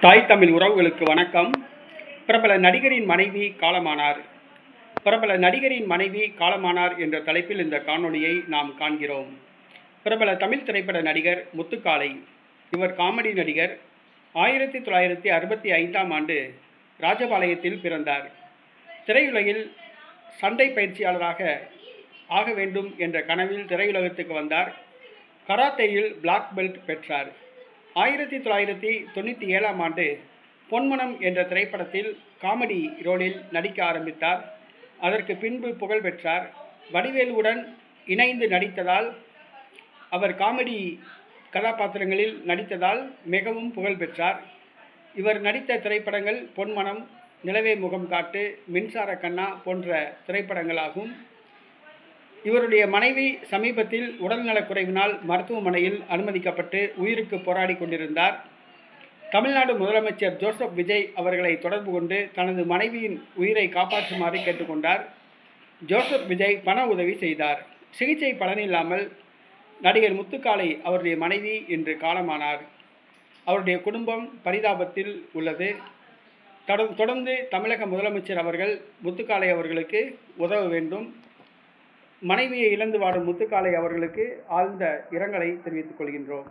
தாய் தமிழ் உறவுகளுக்கு வணக்கம். பிரபல நடிகரின் மனைவி காலமானார். பிரபல நடிகரின் மனைவி காலமானார் என்ற தலைப்பில் இந்த காணொளியை நாம் காண்கிறோம். பிரபல தமிழ் திரைப்பட நடிகர் முத்துக்காளை. இவர் காமெடி நடிகர். 1965ஆம் ஆண்டு ராஜபாளையத்தில் பிறந்தார். திரையுலகில் சண்டை பயிற்சியாளராக ஆக வேண்டும் என்ற கனவில் திரையுலகத்துக்கு வந்தார். கராத்தேயில் பிளாக் பெல்ட் பெற்றார். 1997ஆம் ஆண்டு பொன்மனம் என்ற திரைப்படத்தில் காமெடி ரோலில் நடிக்க ஆரம்பித்தார். அதற்கு பின்பு புகழ் பெற்றார். வடிவேலுவுடன் இணைந்து நடித்ததால், அவர் காமெடி கதாபாத்திரங்களில் நடித்ததால் மிகவும் புகழ் பெற்றார். இவர் நடித்த திரைப்படங்கள் பொன்மனம், நிலவே முகம் காட்டு, மின்சார கண்ணா போன்ற திரைப்படங்களாகும். இவருடைய மனைவி சமீபத்தில் உடல்நலக்குறைவினால் மருத்துவமனையில் அனுமதிக்கப்பட்டு உயிருக்கு போராடி கொண்டிருந்தார். தமிழ்நாடு முதலமைச்சர் ஜோசப் விஜய் அவர்களை தொடர்பு கொண்டு தனது மனைவியின் உயிரை காப்பாற்றுமாறு கேட்டுக்கொண்டார். ஜோசப் விஜய் பண உதவி செய்தார். சிகிச்சை பலனில்லாமல் நடிகர் முத்துக்காளை அவருடைய மனைவி இன்று காலமானார். அவருடைய குடும்பம் பரிதாபத்தில் உள்ளது. தொடர்ந்து தமிழக முதலமைச்சர் அவர்கள் முத்துக்காளை அவர்களுக்கு உதவ வேண்டும். மனைவியை இழந்து வாடும் முத்துக்காளை அவர்களுக்கு ஆழ்ந்த இரங்கலை தெரிவித்துக் கொள்கின்றோம்.